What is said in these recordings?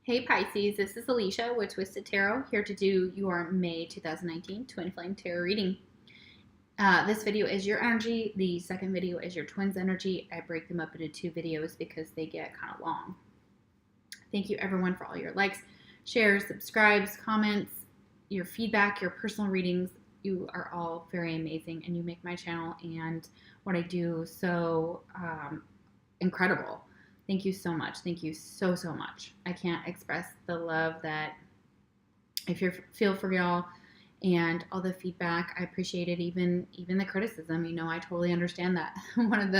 Hey Pisces, this is Alicia with Twisted Tarot, here to do your May 2019 Twin Flame Tarot reading. This video is your energy. The second video is your twins energy. I break them up into two videos because they get kind of long. Thank you everyone for all your likes, shares, subscribes, comments, your feedback, your personal readings. You are all very amazing and you make my channel and what I do so incredible. Thank you so much. Thank you so much. I can't express the love that I feel for y'all and all the feedback. I appreciate it. Even the criticism. I totally understand that. One of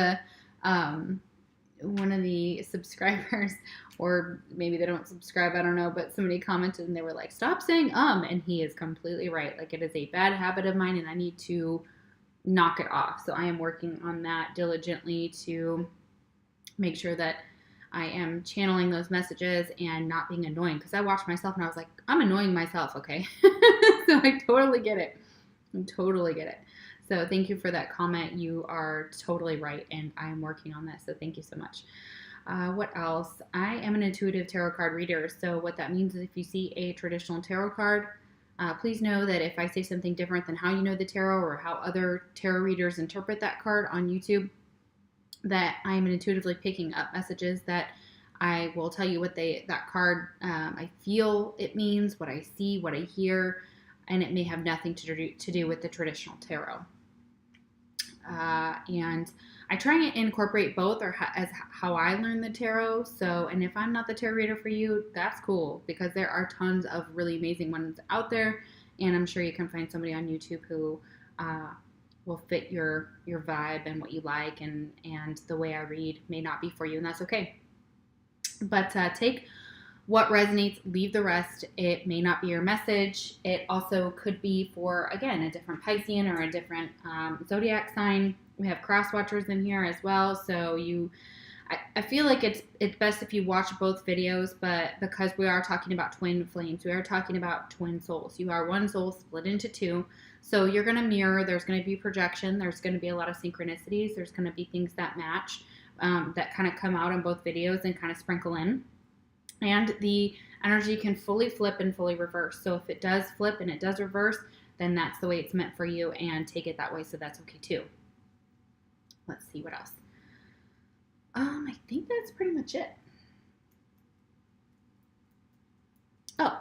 the subscribers, or maybe they don't subscribe, I don't know, but somebody commented and they were like, "Stop saying and he is completely right. Like, it is a bad habit of mine and I need to knock it off." So I am working on that diligently to make sure that I am channeling those messages and not being annoying, because I watched myself and I was like, I'm annoying myself, okay? So I totally get it. So thank you for that comment. You are totally right, and I am working on this, so thank you so much. What else? I am an intuitive tarot card reader, so what that means is if you see a traditional tarot card, please know that if I say something different than how you know the tarot or how other tarot readers interpret that card on YouTube, that I am intuitively picking up messages that I will tell you what that card, I feel it means, what I see, what I hear, and it may have nothing to do with the traditional tarot. And I try and incorporate both, or as how I learn the tarot. So, and if I'm not the tarot reader for you, that's cool, because there are tons of really amazing ones out there, and I'm sure you can find somebody on YouTube who will fit your vibe and what you like, and the way I read may not be for you, and that's okay. But take what resonates, leave the rest. It may not be your message. It also could be for, again, a different Piscean or a different zodiac sign. We have cross watchers in here as well, so I feel like it's best if you watch both videos, but because we are talking about twin flames, we are talking about twin souls. You are one soul split into two, so you're going to mirror. There's going to be projection. There's going to be a lot of synchronicities. There's going to be things that match, that kind of come out in both videos and kind of sprinkle in. And the energy can fully flip and fully reverse. So if it does flip and it does reverse, then that's the way it's meant for you, and take it that way, so that's okay too. Let's see what else. I think that's pretty much it. Oh,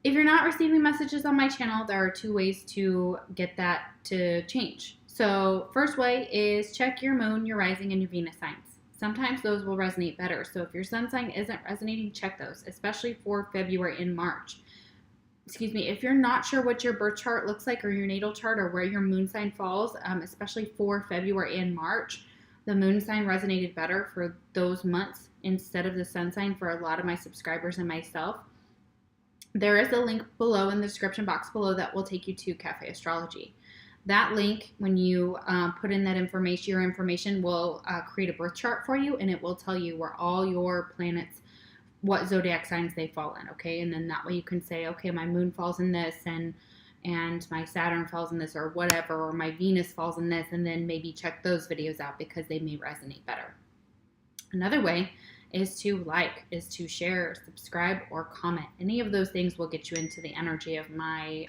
if you're not receiving messages on my channel, there are two ways to get that to change. So first way is check your moon, your rising, and your Venus signs. Sometimes those will resonate better. So if your sun sign isn't resonating, check those, especially for February and March. Excuse me, if you're not sure what your birth chart looks like, or your natal chart, or where your moon sign falls, especially for February and March, the moon sign resonated better for those months instead of the sun sign for a lot of my subscribers and myself. There is a link below in the description box below that will take you to Cafe Astrology. That link, when you put in that information, your information will create a birth chart for you, and it will tell you where all your planets, what zodiac signs they fall in, okay? And then that way you can say, okay, my moon falls in this, and my Saturn falls in this, or whatever, or my Venus falls in this, and then maybe check those videos out because they may resonate better. Another way is to share, subscribe, or comment. Any of those things will get you into the energy of my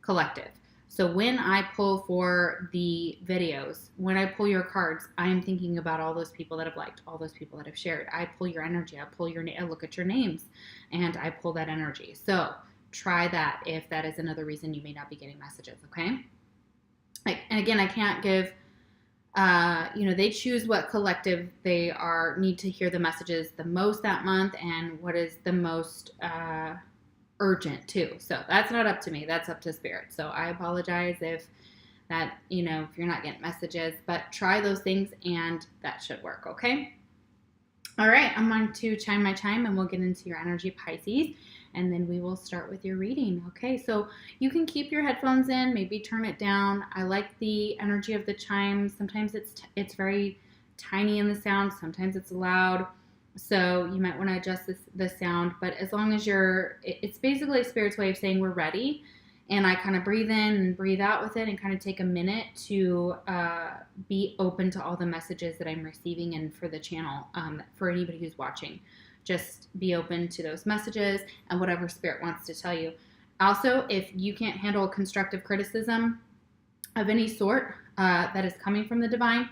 collective. So when I pull for the videos, when I pull your cards, I am thinking about all those people that have liked, all those people that have shared. I pull your energy. I look at your names, and I pull that energy. So try that if that is another reason you may not be getting messages, okay? And again, I can't give, they choose what collective they need to hear the messages the most that month, and what is the most urgent too. So that's not up to me. That's up to Spirit. So I apologize if if you're not getting messages, but try those things and that should work, okay? All right, I'm going to chime my chime and we'll get into your energy, Pisces, and then we will start with your reading. Okay, so you can keep your headphones in, maybe turn it down. I like the energy of the chimes. Sometimes it's very tiny in the sound, sometimes it's loud. So you might want to adjust the sound, but as long as it's basically Spirit's way of saying we're ready. And I kind of breathe in and breathe out with it, and kind of take a minute to be open to all the messages that I'm receiving, and for the channel, for anybody who's watching. just be open to those messages and whatever spirit wants to tell you. Also, if you can't handle constructive criticism of any sort that is coming from the divine,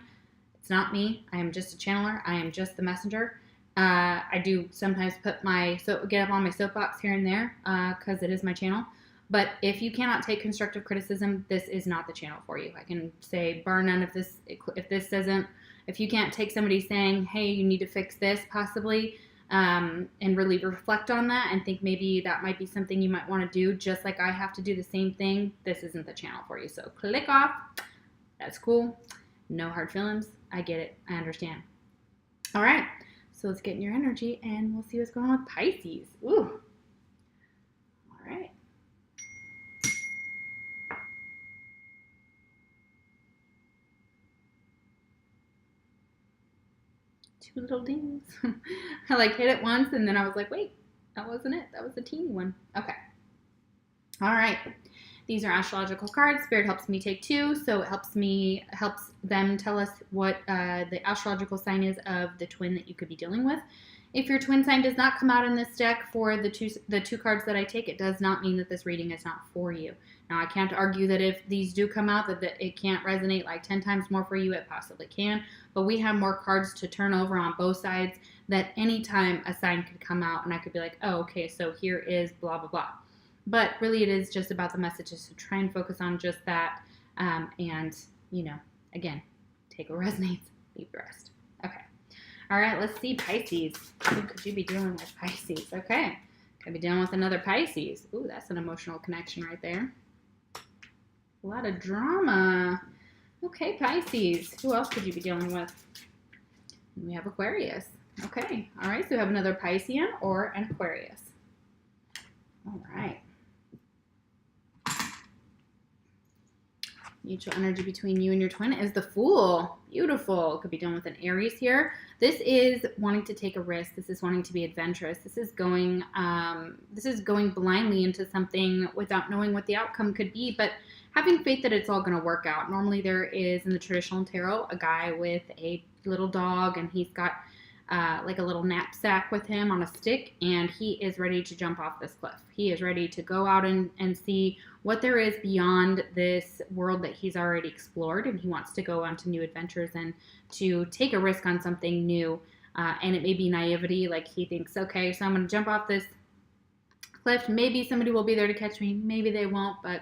it's not me. I am just a channeler. I am just the messenger. I do sometimes get up on my soapbox here and there because it is my channel. But if you cannot take constructive criticism, this is not the channel for you. I can say bar none if you can't take somebody saying, hey, you need to fix this possibly, and really reflect on that and think maybe that might be something you might want to do, just like I have to do the same thing, this isn't the channel for you. So click off. That's cool. No hard feelings. I get it. I understand. All right. So let's get in your energy and we'll see what's going on with Pisces. Ooh. All right. Two little dings. I hit it once and then I was like, wait, that wasn't it. That was a teeny one. Okay. All right. These are astrological cards. Spirit helps me take 2, so it helps them tell us what the astrological sign is of the twin that you could be dealing with. If your twin sign does not come out in this deck for the two cards that I take, it does not mean that this reading is not for you. Now, I can't argue that if these do come out, that it can't resonate like 10 times more for you. It possibly can, but we have more cards to turn over on both sides that anytime a sign could come out and I could be like, oh, okay, so here is blah, blah, blah. But really it is just about the messages, so try and focus on just that. And, again, take what resonates, leave the rest. Okay. All right, let's see Pisces. Who could you be dealing with, Pisces? Okay. Could be dealing with another Pisces. Ooh, that's an emotional connection right there. A lot of drama. Okay, Pisces. Who else could you be dealing with? We have Aquarius. Okay. All right, so we have another Piscean or an Aquarius. All right. Mutual energy between you and your twin is the Fool. Beautiful. Could be dealing with an Aries here. This is wanting to take a risk. This is wanting to be adventurous. This is going blindly into something without knowing what the outcome could be, but having faith that it's all going to work out. Normally there is, in the traditional tarot, a guy with a little dog, and he's got like a little knapsack with him on a stick, and he is ready to jump off this cliff. He is ready to go out and see what there is beyond this world that he's already explored, and he wants to go on to new adventures and to take a risk on something new. And it may be naivety, like he thinks, okay, so I'm going to jump off this cliff. Maybe somebody will be there to catch me. Maybe they won't, but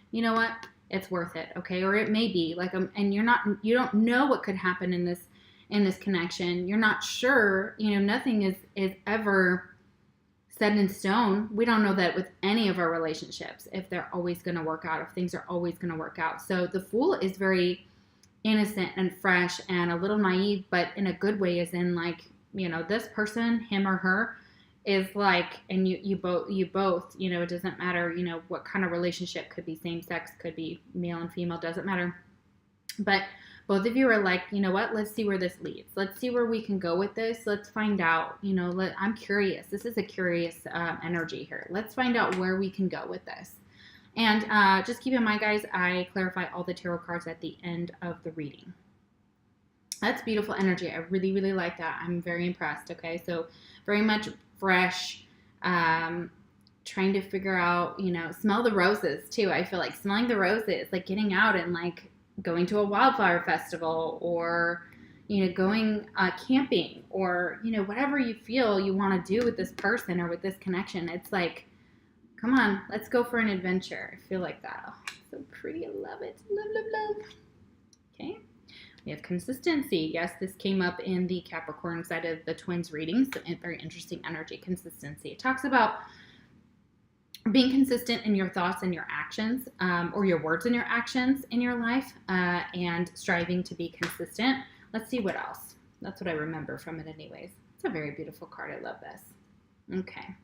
you know what? It's worth it, okay? Or it may be like, and you don't know what could happen in this connection. You're not sure, nothing is ever set in stone. We don't know that with any of our relationships, if they're always going to work out, if things are always going to work out. So the Fool is very innocent and fresh and a little naive, but in a good way, as in like, this person, him or her, is like, and you both, it doesn't matter, what kind of relationship, could be same sex, could be male and female, doesn't matter. But both of you are like, you know what, let's see where this leads. Let's see where we can go with this. Let's find out, I'm curious. This is a curious energy here. Let's find out where we can go with this. And just keep in mind, guys, I clarify all the tarot cards at the end of the reading. That's beautiful energy. I really, really like that. I'm very impressed. Okay, so very much fresh, trying to figure out, smell the roses too. I feel like smelling the roses, like getting out and like going to a wildflower festival, or going camping, or whatever you feel you want to do with this person or with this connection. It's like, come on, let's go for an adventure. I feel like that. Oh, so pretty. I love it. Love, love, love. Okay, we have consistency. Yes, this came up in the Capricorn side of the twins reading. So very interesting energy. Consistency. It talks about being consistent in your thoughts and your actions, or your words and your actions in your life, and striving to be consistent. Let's see what else. That's what I remember from it anyways. It's a very beautiful card. I love this. Okay.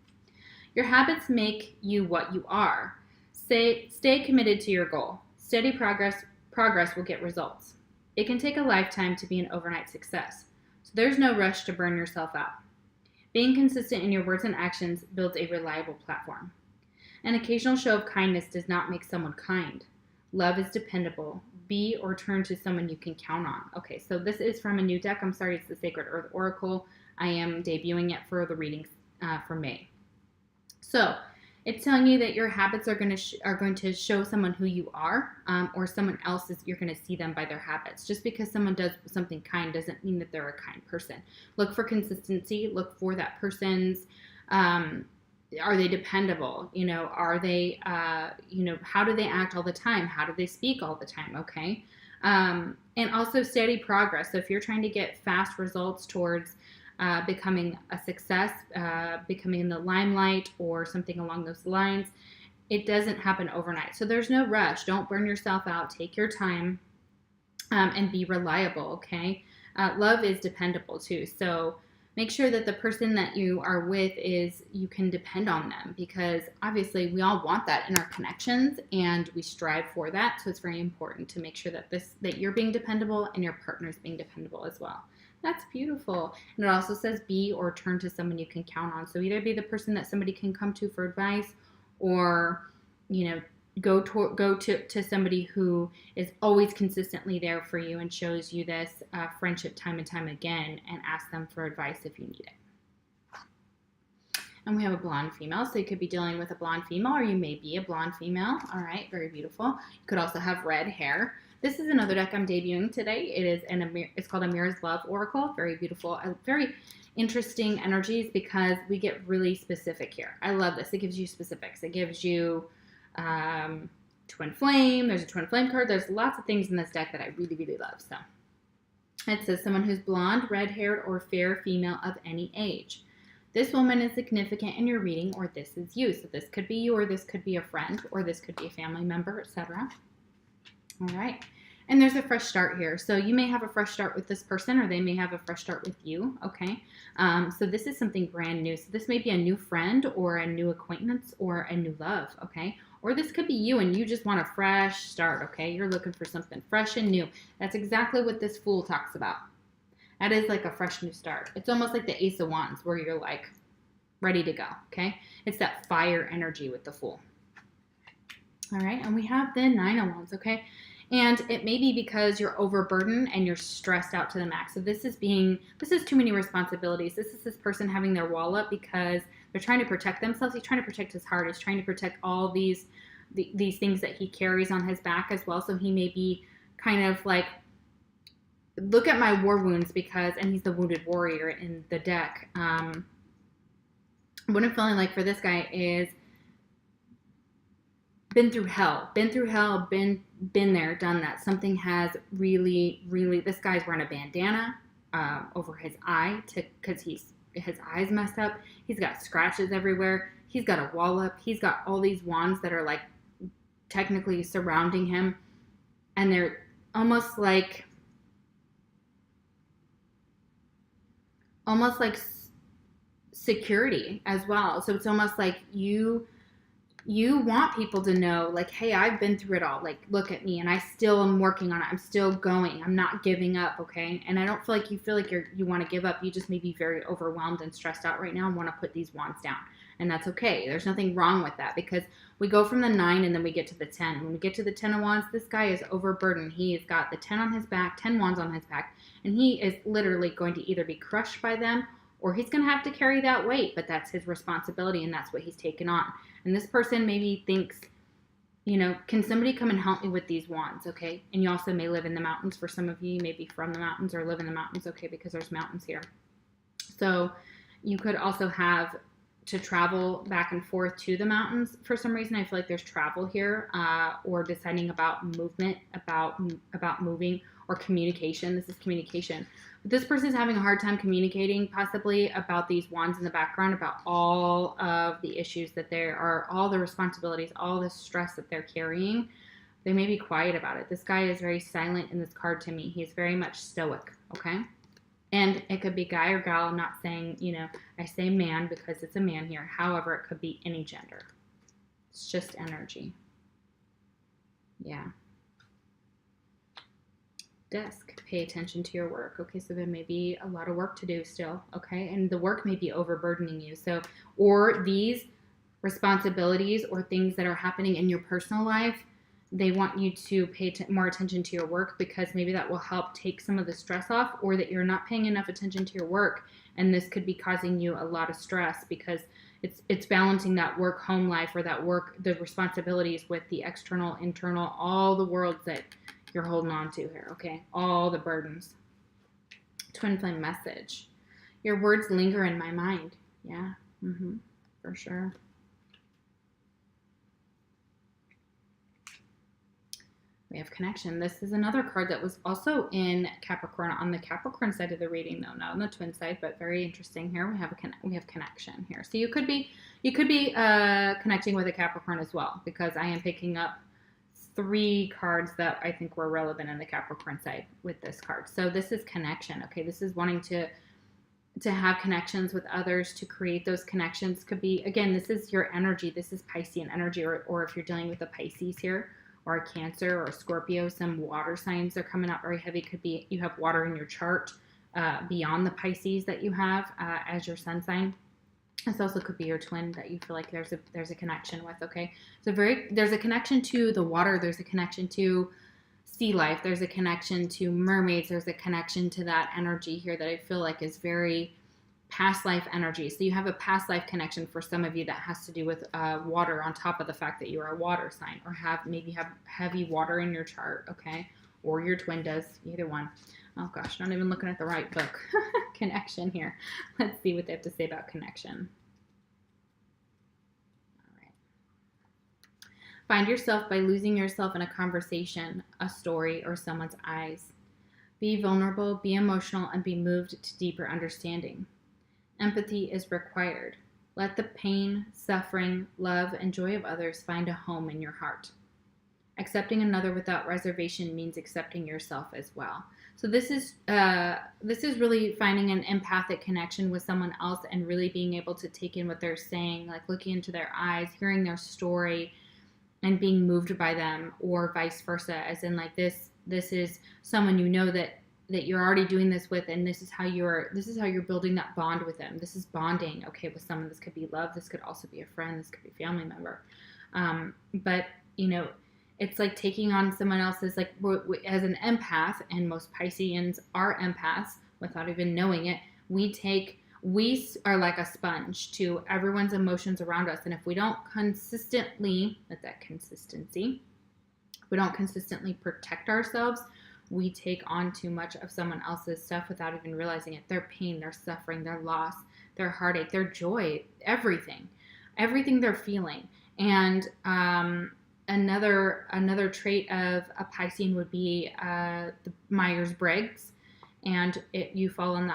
Your habits make you what you are. Stay committed to your goal. Steady progress will get results. It can take a lifetime to be an overnight success, so there's no rush to burn yourself out. Being consistent in your words and actions builds a reliable platform. An occasional show of kindness does not make someone kind. Love is dependable. Be or turn to someone you can count on. Okay, so this is from a new deck. I'm sorry, it's the Sacred Earth Oracle. I am debuting it for the readings for May. So it's telling you that your habits are going to show someone who you are, or someone else is, you're going to see them by their habits. Just because someone does something kind doesn't mean that they're a kind person. Look for consistency. Look for that person's, are they dependable? Are they, how do they act all the time? How do they speak all the time? Okay. And also steady progress. So if you're trying to get fast results towards becoming a success, becoming in the limelight or something along those lines, it doesn't happen overnight. So there's no rush. Don't burn yourself out. Take your time, and be reliable, okay? Love is dependable too. So make sure that the person that you are with you can depend on them, because obviously we all want that in our connections and we strive for that. So it's very important to make sure that you're being dependable and your partner's being dependable as well. That's beautiful. And it also says be or turn to someone you can count on. So either be the person that somebody can come to for advice, or, go to somebody who is always consistently there for you and shows you this friendship time and time again, and ask them for advice if you need it. And we have a blonde female, so you could be dealing with a blonde female, or you may be a blonde female. All right, very beautiful. You could also have red hair. This is another deck I'm debuting today. It's called Amira's Love Oracle. Very beautiful, very interesting energies, because we get really specific here. I love this. It gives you specifics. It gives you twin flame. There's a twin flame card. There's lots of things in this deck that I really, really love. So it says someone who's blonde, red-haired, or fair female of any age. This woman is significant in your reading, or this is you. So this could be you, or this could be a friend, or this could be a family member, etc. All right. And there's a fresh start here. So you may have a fresh start with this person, or they may have a fresh start with you. Okay. So this is something brand new. So this may be a new friend, or a new acquaintance, or a new love. Okay. Or this could be you and you just want a fresh start. Okay. You're looking for something fresh and new. That's exactly what this Fool talks about. That is like a fresh new start. It's almost like the Ace of Wands, where you're like ready to go. Okay. It's that fire energy with the Fool. All right. And we have the Nine of Wands. Okay. And it may be because you're overburdened and you're stressed out to the max. So this is too many responsibilities. This is this person having their wall up because they're trying to protect themselves. He's trying to protect his heart. He's trying to protect all these things that he carries on his back as well. So he may be kind of like, look at my war wounds, and he's the wounded warrior in the deck. What I'm feeling like for this guy is been through hell, been there, done that. Something has really, this guy's wearing a bandana over his eye because his eye's messed up. He's got scratches everywhere. He's got a wall up. He's got all these wands that are like technically surrounding him, and they're almost like security as well. So it's almost like you want people to know, like, hey, I've been through it all. Like, look at me, and I still am working on it. I'm still going. I'm not giving up, okay? And I don't feel like you want to give up. You just may be very overwhelmed and stressed out right now and want to put these wands down. And that's okay. There's nothing wrong with that, because we go from the 9 and then we get to the 10. When we get to the 10 of Wands, this guy is overburdened. He has got the 10 on his back, 10 wands on his back, and he is literally going to either be crushed by them, or he's going to have to carry that weight, but that's his responsibility, and that's what he's taken on. And this person maybe thinks, can somebody come and help me with these wands, okay? And you also may live in the mountains. For some of you, you may be from the mountains or live in the mountains, okay, because there's mountains here. So you could also have to travel back and forth to the mountains. For some reason, I feel like there's travel here, or deciding about movement, about moving, or communication. This is communication. But this person is having a hard time communicating, possibly about these wands in the background, about all of the issues that there are, all the responsibilities, all the stress that they're carrying. They may be quiet about it. This guy is very silent in this card to me. He's very much stoic, okay? And it could be guy or gal. I'm not saying, I say man because it's a man here. However, it could be any gender. It's just energy. Yeah. Desk. Pay attention to your work. Okay, so there may be a lot of work to do still, okay? And the work may be overburdening you. So, or these responsibilities or things that are happening in your personal life They want you to pay more attention to your work because maybe that will help take some of the stress off, or that you're not paying enough attention to your work. And this could be causing you a lot of stress because it's balancing that work home life, or that work, the responsibilities with the external, internal, all the worlds that you're holding on to here, okay? All the burdens. Twin flame message. Your words linger in my mind. Yeah, for sure. We have connection. This is another card that was also in Capricorn, on the Capricorn side of the reading, though, not on the twin side, but very interesting here. We have connection here. So you could be connecting with a Capricorn as well, because I am picking up 3 cards that I think were relevant in the Capricorn side with this card. So this is connection. Okay, this is wanting to have connections with others, to create those connections. Could be, again, this is your energy. This is Piscean energy, or if you're dealing with a Pisces here, or a Cancer or a Scorpio, some water signs are coming out very heavy. Could be you have water in your chart beyond the Pisces that you have as your sun sign. This also could be your twin that you feel like there's a connection with. Okay, so there's a connection to the water. There's a connection to sea life. There's a connection to mermaids. There's a connection to that energy here that I feel like is very past life energy. So you have a past life connection for some of you that has to do with water, on top of the fact that you are a water sign, or maybe have heavy water in your chart, okay? Or your twin does, either one. Oh gosh, not even looking at the right book. Connection here. Let's see what they have to say about connection. All right. Find yourself by losing yourself in a conversation, a story, or someone's eyes. Be vulnerable, be emotional, and be moved to deeper understanding. Empathy is required. Let the pain, suffering, love, and joy of others find a home in your heart. Accepting another without reservation means accepting yourself as well. So this is really finding an empathic connection with someone else, and really being able to take in what they're saying, like looking into their eyes, hearing their story, and being moved by them, or vice versa, as in like this is someone you know that you're already doing this with, and this is how you're building that bond with them. This is bonding, okay, with someone. This could be love. This could also be a friend. This could be a family member. But it's like taking on someone else's, like, as an empath, and most Pisceans are empaths without even knowing it. We are like a sponge to everyone's emotions around us, and if we don't consistently, with that consistency, if we don't consistently protect ourselves, we take on too much of someone else's stuff without even realizing it. Their pain, their suffering, their loss, their heartache, their joy, everything they're feeling. And another trait of a Piscean would be the Myers-Briggs. And you fall on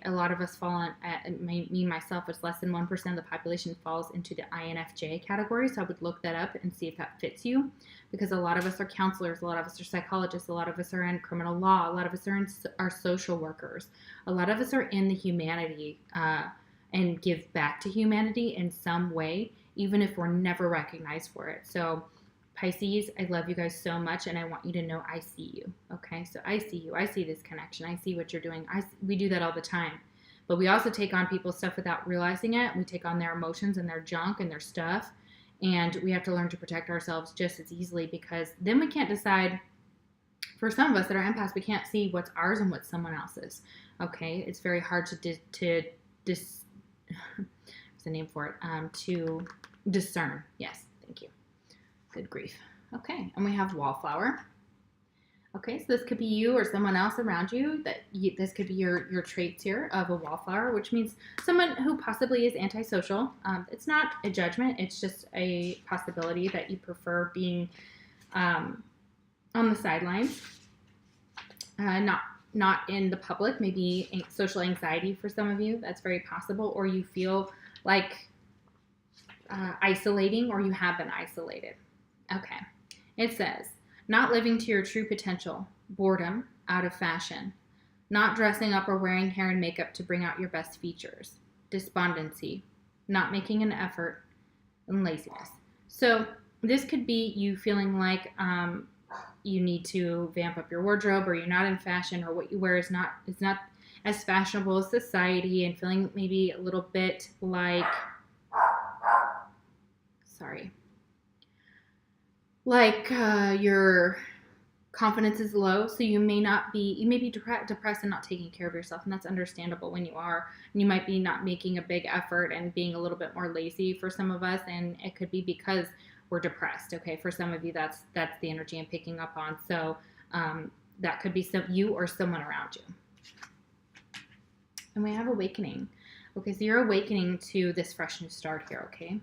a lot of us fall on, me myself, it's less than 1% of the population falls into the INFJ category. So I would look that up and see if that fits you, because a lot of us are counselors, a lot of us are psychologists, a lot of us are in criminal law, a lot of us are social workers, a lot of us are in the humanity and give back to humanity in some way, even if we're never recognized for it. So Pisces, I love you guys so much, and I want you to know I see you, okay? So I see you. I see this connection. I see what you're doing. We do that all the time. But we also take on people's stuff without realizing it. We take on their emotions and their junk and their stuff, and we have to learn to protect ourselves just as easily, because then we can't decide. For some of us that are empaths, we can't see what's ours and what's someone else's, okay? It's very hard to what's the name for it? To discern. Yes, thank you. Good grief. Okay, and we have wallflower. Okay, so this could be you or someone else around you. This could be your traits here of a wallflower, which means someone who possibly is antisocial. It's not a judgment. It's just a possibility that you prefer being on the sidelines, not in the public. Maybe social anxiety for some of you. That's very possible. Or you feel like isolating, or you have been isolated. Okay, it says, not living to your true potential, boredom, out of fashion, not dressing up or wearing hair and makeup to bring out your best features, despondency, not making an effort, and laziness. So this could be you feeling like you need to vamp up your wardrobe, or you're not in fashion, or what you wear is not as fashionable as society, and feeling maybe a little bit like, like your confidence is low, so you may be depressed and not taking care of yourself, and that's understandable when you are. And you might be not making a big effort and being a little bit more lazy for some of us, and it could be because we're depressed. Okay, for some of you, that's the energy I'm picking up on. So that could be you or someone around you. And we have awakening. Okay, so you're awakening to this fresh new start here. Okay.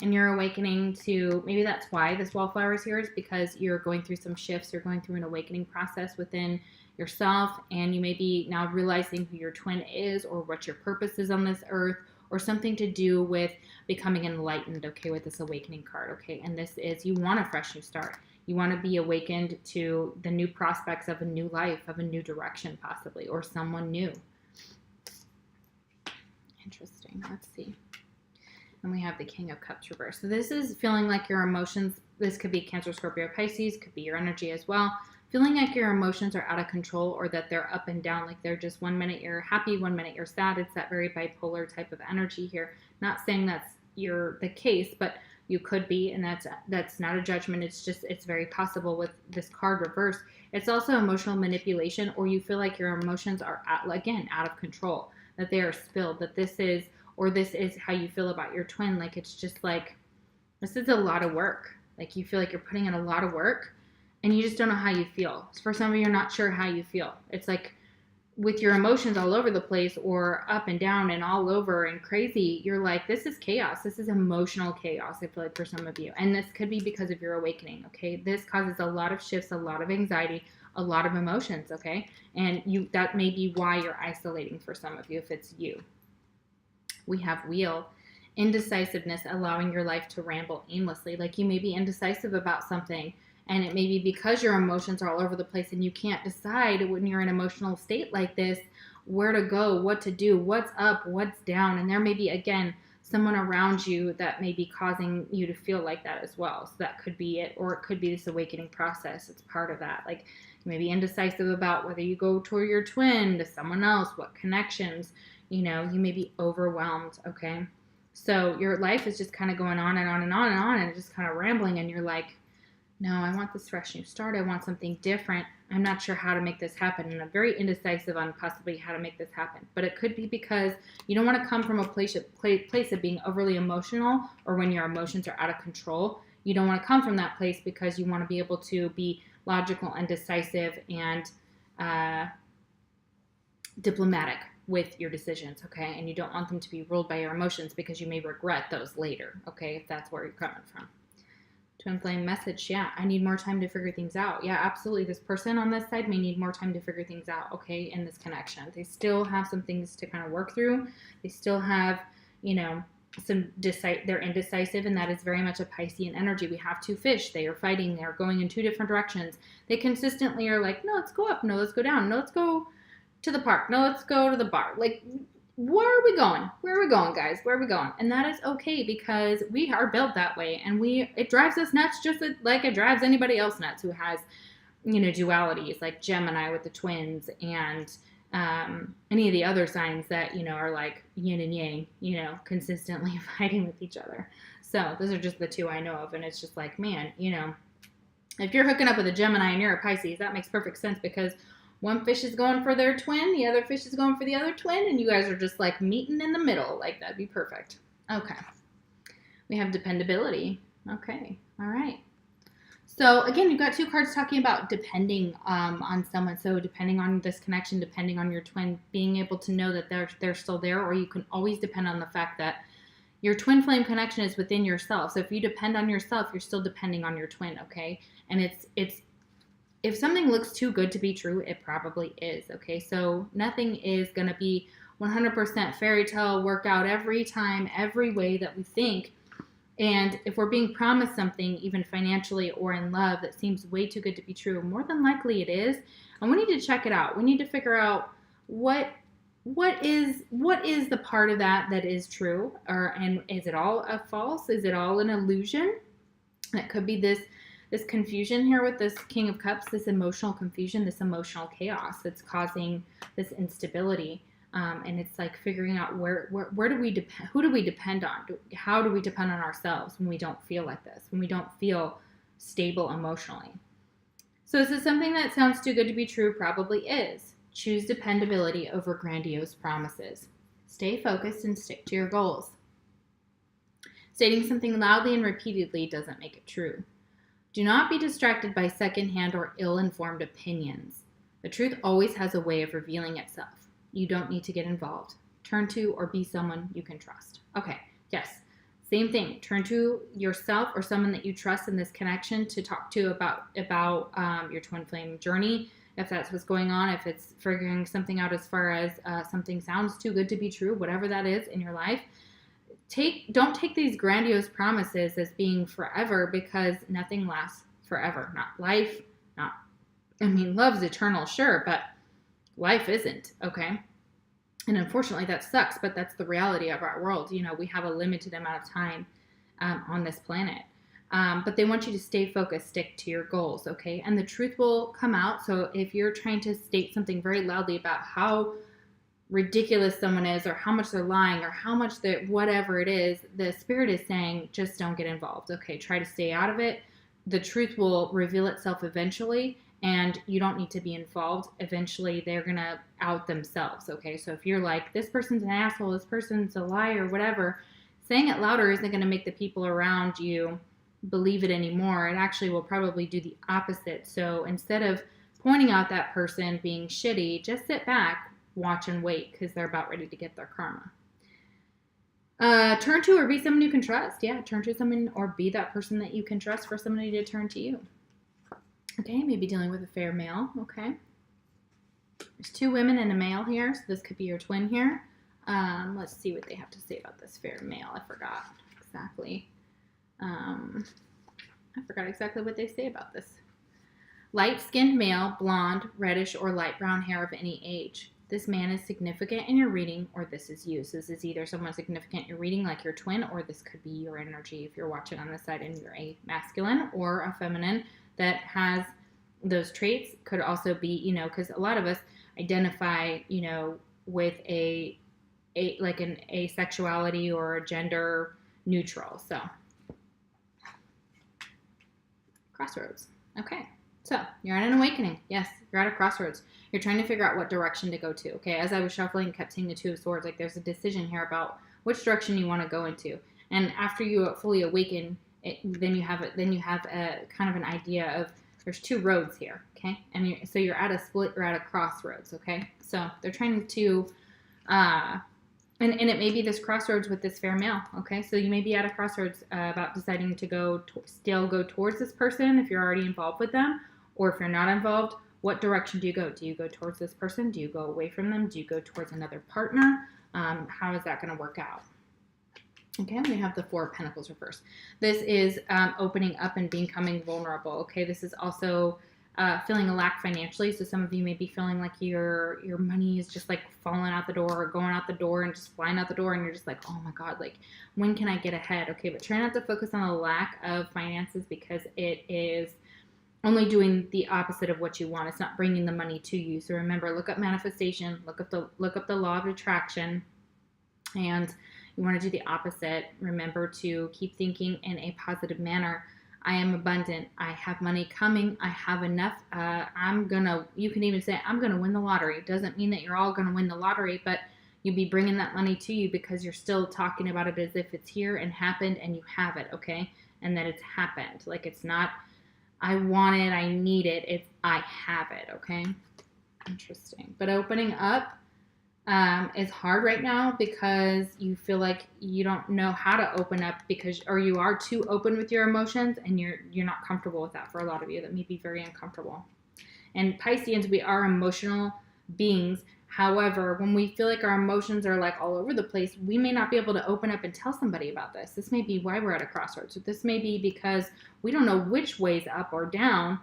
And you're awakening to, maybe that's why this wallflower is here, is because you're going through some shifts. You're going through an awakening process within yourself, and you may be now realizing who your twin is or what your purpose is on this earth, or something to do with becoming enlightened, okay, with this awakening card, okay? And this is, you want a fresh new start. You want to be awakened to the new prospects of a new life, of a new direction possibly, or someone new. Interesting. Let's see. And we have the King of Cups reversed. So this is feeling like your emotions, this could be Cancer, Scorpio, Pisces, could be your energy as well. Feeling like your emotions are out of control, or that they're up and down, like they're just 1 minute you're happy, 1 minute you're sad. It's that very bipolar type of energy here. Not saying that's the case, but you could be, and that's not a judgment. It's just, it's very possible with this card reversed. It's also emotional manipulation, or you feel like your emotions are, again, out of control, that they are spilled, that this is how you feel about your twin. Like, it's just like, this is a lot of work. Like, you feel like you're putting in a lot of work and you just don't know how you feel. For some of you, you're not sure how you feel. It's like with your emotions all over the place, or up and down and all over and crazy, you're like, this is chaos. This is emotional chaos, I feel like, for some of you. And this could be because of your awakening, okay? This causes a lot of shifts, a lot of anxiety, a lot of emotions, okay? And that may be why you're isolating for some of you, if it's you. We have Wheel. Indecisiveness, allowing your life to ramble aimlessly. Like, you may be indecisive about something, and it may be because your emotions are all over the place and you can't decide when you're in an emotional state like this where to go, what to do, what's up, what's down. And there may be, again, someone around you that may be causing you to feel like that as well. So that could be it, or it could be this awakening process. It's part of that. Like, you may be indecisive about whether you go toward your twin, to someone else, what connections. You may be overwhelmed, okay? So your life is just kind of going on and on and on and on, and just kind of rambling, and you're like, no, I want this fresh new start. I want something different. I'm not sure how to make this happen, and I'm very indecisive on possibly how to make this happen. But it could be because you don't want to come from a place of being overly emotional, or when your emotions are out of control. You don't want to come from that place because you want to be able to be logical and decisive and diplomatic with your decisions, okay? And you don't want them to be ruled by your emotions, because you may regret those later, okay, if that's where you're coming from. Twin flame message, yeah, I need more time to figure things out. Yeah, absolutely. This person on this side may need more time to figure things out, okay, in this connection. They still have some things to kind of work through. They still have, they're indecisive, and that is very much a Piscean energy. We have two fish. They are fighting. They're going in two different directions. They consistently are like, no, let's go up. No, let's go down. No, let's go to the park. No, let's go to the bar. Like, where are we going? Where are we going, guys? Where are we going? And that is okay, because we are built that way, and it drives us nuts just like it drives anybody else nuts who has, dualities, like Gemini with the twins, and any of the other signs that, are like yin and yang, consistently fighting with each other. So those are just the two I know of, and it's just like, man, if you're hooking up with a Gemini and you're a Pisces, that makes perfect sense, because one fish is going for their twin, the other fish is going for the other twin, and you guys are just like meeting in the middle. Like, that'd be perfect. Okay. We have dependability. Okay. All right. So again, you've got two cards talking about depending on someone. So depending on this connection, depending on your twin, being able to know that they're still there, or you can always depend on the fact that your twin flame connection is within yourself. So if you depend on yourself, you're still depending on your twin, okay? And it's if something looks too good to be true, it probably is, okay? So nothing is going to be 100% fairy tale, work out every time, every way that we think. And if we're being promised something, even financially or in love, that seems way too good to be true, more than likely it is. And we need to check it out. We need to figure out what is the part of that is true, and is it all a false? Is it all an illusion? That could be this confusion here with this King of Cups, this emotional confusion, this emotional chaos that's causing this instability. And it's like figuring out where do we who do we depend on? How do we depend on ourselves when we don't feel like this? When we don't feel stable emotionally. So is this something that sounds too good to be true? Probably is. Choose dependability over grandiose promises. Stay focused and stick to your goals. Stating something loudly and repeatedly doesn't make it true. Do not be distracted by secondhand or ill-informed opinions. The truth always has a way of revealing itself. You don't need to get involved. Turn to or be someone you can trust. Okay, yes. Same thing. Turn to yourself or someone that you trust in this connection to talk to about your twin flame journey. If that's what's going on, if it's figuring something out as far as something sounds too good to be true, whatever that is in your life, don't take these grandiose promises as being forever, because nothing lasts forever. Not life, love's eternal, sure, but life isn't, okay? And unfortunately, that sucks, but that's the reality of our world. We have a limited amount of time on this planet. But they want you to stay focused, stick to your goals, okay? And the truth will come out. So if you're trying to state something very loudly about how ridiculous someone is, or how much they're lying, or how much whatever it is, the spirit is saying, just don't get involved, okay? Try to stay out of it. The truth will reveal itself eventually, and you don't need to be involved. Eventually, they're going to out themselves, okay? So if you're like, this person's an asshole, this person's a liar, whatever, saying it louder isn't going to make the people around you believe it anymore. It actually will probably do the opposite. So instead of pointing out that person being shitty, just sit back, watch and wait, because they're about ready to get their karma. Turn to or be someone you can trust. Yeah, turn to someone or be that person that you can trust for somebody to turn to you. Okay, maybe dealing with a fair male. Okay. There's 2 women and a male here, so this could be your twin here. Let's see what they have to say about this fair male. I forgot exactly. What they say about this. Light-skinned male, blonde, reddish, or light brown hair of any age. This man is significant in your reading, or this is you. So this is either someone significant in your reading, like your twin, or this could be your energy if you're watching on this side and you're a masculine or a feminine that has those traits. Could also be, because a lot of us identify, with an asexuality or a gender neutral. So, crossroads. Okay. So, you're at an awakening. Yes, you're at a crossroads. You're trying to figure out what direction to go to. Okay, as I was shuffling and kept seeing the 2 of Swords, like there's a decision here about which direction you want to go into. And after you fully awaken, then you have a kind of an idea of there's 2 roads here. Okay, and so you're at a split, you're at a crossroads. Okay, so they're trying to, and it may be this crossroads with this fair male. Okay, so you may be at a crossroads about deciding to still go towards this person if you're already involved with them. Or if you're not involved, what direction do you go? Do you go towards this person? Do you go away from them? Do you go towards another partner? How is that going to work out? Okay, we have the 4 of Pentacles reversed. This is opening up and becoming vulnerable. Okay, this is also feeling a lack financially. So some of you may be feeling like your money is just like falling out the door or going out the door and just flying out the door, and you're just like, oh my God, like when can I get ahead? Okay, but try not to focus on the lack of finances, because it is only doing the opposite of what you want. It's not bringing the money to you. So remember, look up manifestation, look up the law of attraction, and you want to do the opposite. Remember to keep thinking in a positive manner. I am abundant. I have money coming. I have enough. You can even say, I'm going to win the lottery. It doesn't mean that you're all going to win the lottery, but you'll be bringing that money to you because you're still talking about it as if it's here and happened and you have it, okay? And that it's happened. Like it's not, I want it, I need it. It's, I have it, okay? Interesting. But opening up is hard right now because you feel like you don't know how to open up or you are too open with your emotions and you're not comfortable with that. For a lot of you, that may be very uncomfortable. And Pisceans, we are emotional beings. However, when we feel like our emotions are like all over the place, we may not be able to open up and tell somebody about this. This may be why we're at a crossroads. This may be because we don't know which way's up or down.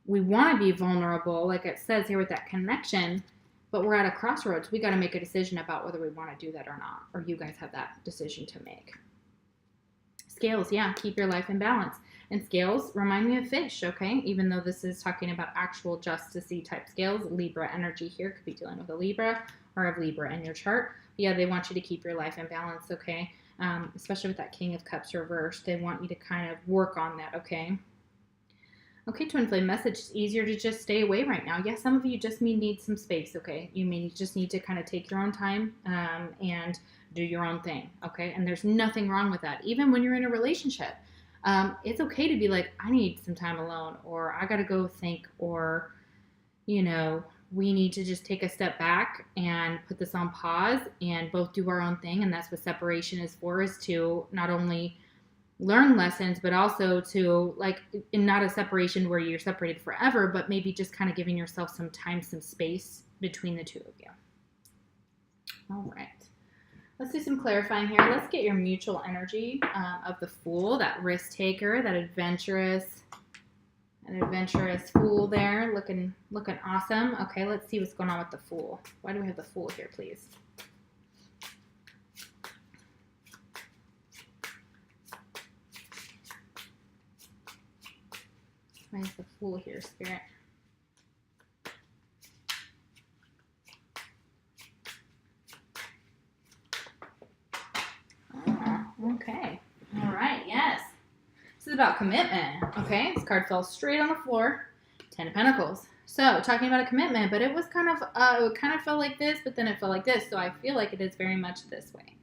We want to be vulnerable, like it says here with that connection, but we're at a crossroads. We got to make a decision about whether we want to do that or not, or you guys have that decision to make. Scales, yeah, keep your life in balance. And scales remind me of fish, okay? Even though this is talking about actual justice-y type scales, Libra energy here could be dealing with a Libra or a Libra in your chart. But yeah, they want you to keep your life in balance, okay? Especially with that King of Cups reversed. They want you to kind of work on that, okay? Okay, twin flame message. It's easier to just stay away right now. Yeah, some of you just need some space, okay? You may just need to kind of take your own time and do your own thing, okay? And there's nothing wrong with that. Even when you're in a relationship, it's okay to be like, I need some time alone, or I got to go think, or, you know, we need to just take a step back and put this on pause and both do our own thing. And that's what separation is for, is to not only learn lessons, but also to, like, in not a separation where you're separated forever, but maybe just kind of giving yourself some time, some space between the two of you. All right. Let's do some clarifying here. Let's get your mutual energy of the Fool, that risk taker, that adventurous Fool there, looking awesome. Okay, let's see what's going on with the Fool. Why do we have the Fool here, please? Why is the Fool here, Spirit? Okay. All right. Yes. This is about commitment. Okay. This card fell straight on the floor. 10 of Pentacles. So talking about a commitment, but it was kind of, it kind of felt like this, but then it felt like this. So I feel like it is very much this way.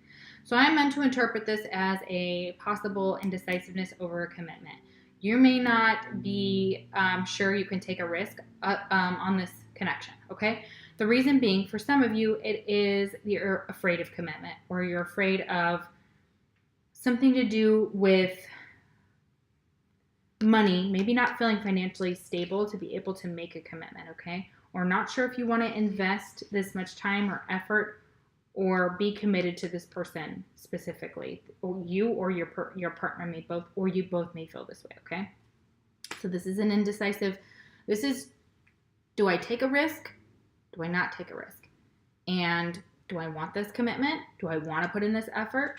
So I'm meant to interpret this as a possible indecisiveness over a commitment. You may not be sure you can take a risk on this connection. Okay. The reason being, for some of you, it is you're afraid of commitment, or you're afraid of something to do with money, maybe not feeling financially stable to be able to make a commitment, okay? Or not sure if you want to invest this much time or effort or be committed to this person specifically. Or you or your partner may both, or you both may feel this way, okay? So this is an indecisive, this is, do I take a risk? Do I not take a risk? And do I want this commitment? Do I want to put in this effort?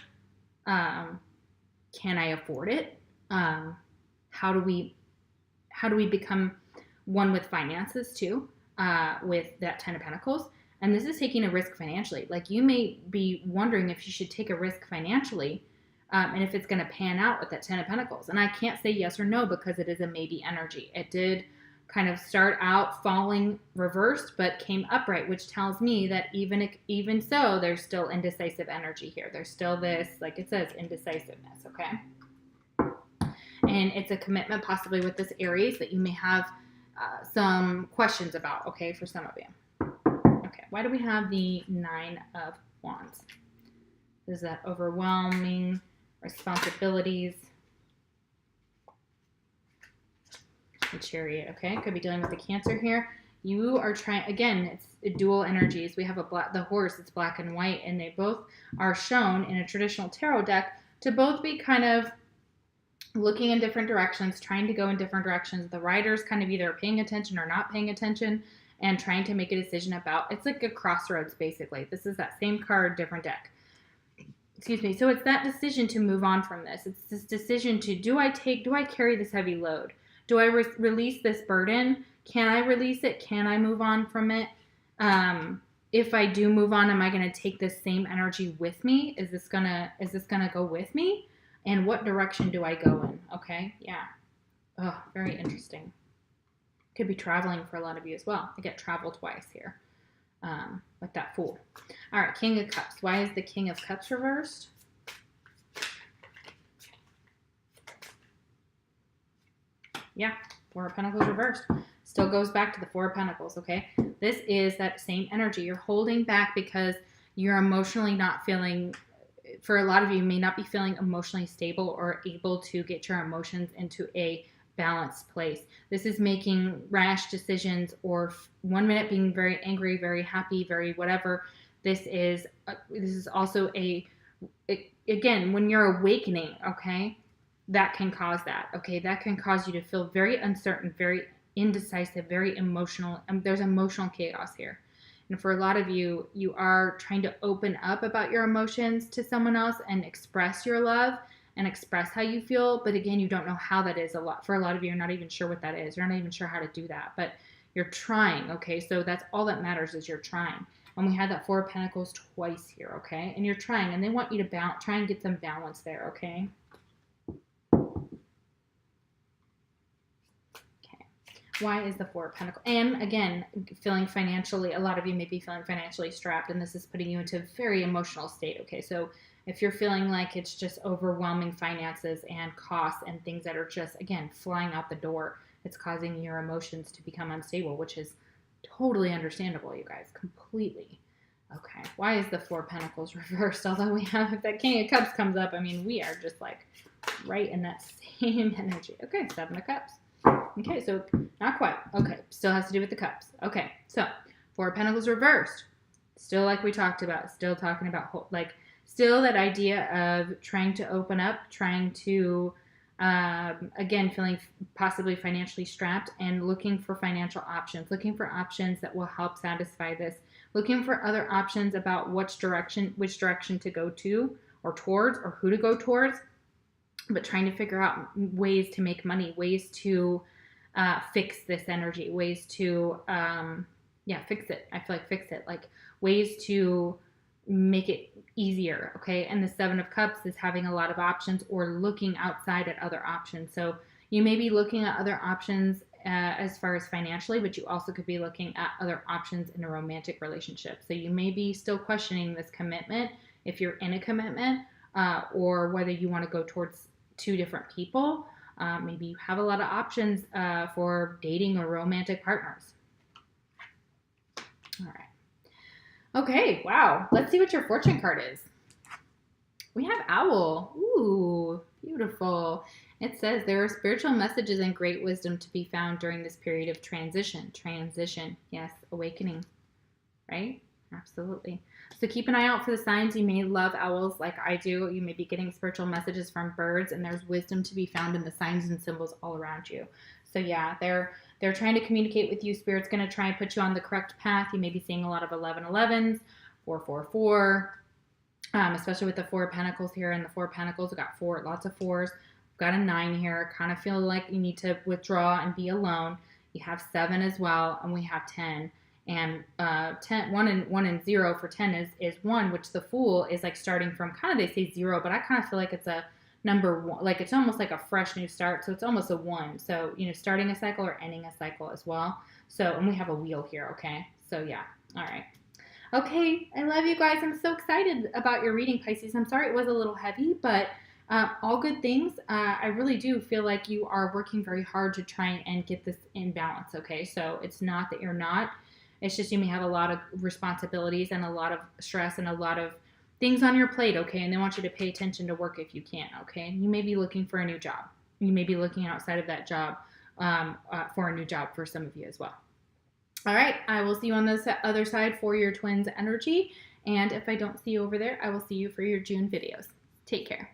Can I afford it? How do we become one with finances too, with that 10 of Pentacles? And this is taking a risk financially. Like, you may be wondering if you should take a risk financially, and if it's going to pan out with that 10 of Pentacles. And I can't say yes or no because it is a maybe energy. It did kind of start out falling reversed, but came upright, which tells me that even so, there's still indecisive energy here. There's still this, like it says, indecisiveness, okay? And it's a commitment possibly with this Aries that you may have some questions about, okay, for some of you. Okay, why do we have the 9 of Wands? Is that overwhelming responsibilities? The Chariot, okay? Could be dealing with the Cancer here. You are trying, again, it's dual energies. We have the horse, it's black and white, and they both are shown in a traditional tarot deck to both be kind of looking in different directions, trying to go in different directions. The rider's kind of either paying attention or not paying attention and trying to make a decision about, it's like a crossroads, basically. This is that same card, different deck. Excuse me. So it's that decision to move on from this. It's this decision to, do I carry this heavy load? Do I release this burden? Can I release it? Can I move on from it? If I do move on, am I going to take this same energy with me? Is this gonna go with me? And what direction do I go in? Okay, yeah. Oh, very interesting. Could be traveling for a lot of you as well. I get travel twice here with that Fool. All right, King of Cups. Why is the King of Cups reversed? Yeah, Four of Pentacles reversed. Still goes back to the Four of Pentacles, okay? This is that same energy. You're holding back because you're emotionally not feeling, for a lot of you, may not be feeling emotionally stable or able to get your emotions into a balanced place. This is making rash decisions, or 1 minute being very angry, very happy, very whatever. This is also again, when you're awakening, okay, that can cause that, okay? That can cause you to feel very uncertain, very indecisive, very emotional. There's emotional chaos here. And for a lot of you, you are trying to open up about your emotions to someone else and express your love and express how you feel. But again, you don't know how that is. For a lot of you, you're not even sure what that is. You're not even sure how to do that. But you're trying, okay? So that's all that matters, is you're trying. And we had that Four of Pentacles twice here, okay? And you're trying. And they want you to try and get some balance there, okay? Okay. Why is the Four of Pentacles? And again, feeling financially, a lot of you may be feeling financially strapped, and this is putting you into a very emotional state, okay? So if you're feeling like it's just overwhelming finances and costs and things that are just, again, flying out the door, it's causing your emotions to become unstable, which is totally understandable, you guys, completely. Okay, why is the Four of Pentacles reversed? Although we have, if that King of Cups comes up, I mean, we are just like right in that same energy. Okay, Seven of Cups. Okay, so not quite. Okay, still has to do with the cups. Okay, so Four of Pentacles reversed. Still like we talked about, still talking about, like, still that idea of trying to open up, trying to, again, feeling possibly financially strapped and looking for financial options, looking for options that will help satisfy this, looking for other options about which direction to go to or towards or who to go towards, but trying to figure out ways to make money, ways to fix this energy, ways to, fix it. I feel like fix it, like ways to make it easier, okay? And the Seven of Cups is having a lot of options or looking outside at other options. So you may be looking at other options as far as financially, but you also could be looking at other options in a romantic relationship. So you may be still questioning this commitment if you're in a commitment, or whether you want to go towards two different people. Maybe you have a lot of options for dating or romantic partners. All right. Okay, wow. Let's see what your fortune card is. We have Owl. Ooh, beautiful. It says there are spiritual messages and great wisdom to be found during this period of transition. Transition. Yes, awakening. Right? Absolutely. So keep an eye out for the signs. You may love owls like I do. You may be getting spiritual messages from birds, and there's wisdom to be found in the signs and symbols all around you. So yeah, they're trying to communicate with you. Spirit's going to try and put you on the correct path. You may be seeing a lot of 1111s, 444, especially with the Four of Pentacles here. And the Four of Pentacles, we've got lots of fours. We've got a 9 here. Kind of feel like you need to withdraw and be alone. You have 7 as well, and we have 10. And 1 and 0 for 10 is 1, which the Fool is like starting from, kind of, they say 0, but I kind of feel like it's a number 1, like it's almost like a fresh new start. So it's almost a 1. So, starting a cycle or ending a cycle as well. So, and we have a wheel here. Okay. So yeah. All right. Okay. I love you guys. I'm so excited about your reading, Pisces. I'm sorry it was a little heavy, but all good things. I really do feel like you are working very hard to try and get this in balance. Okay. So it's not that you're not. It's just you may have a lot of responsibilities and a lot of stress and a lot of things on your plate, okay? And they want you to pay attention to work if you can, okay? You may be looking for a new job. You may be looking outside of that job for a new job for some of you as well. All right, I will see you on the other side for your twins energy. And if I don't see you over there, I will see you for your June videos. Take care.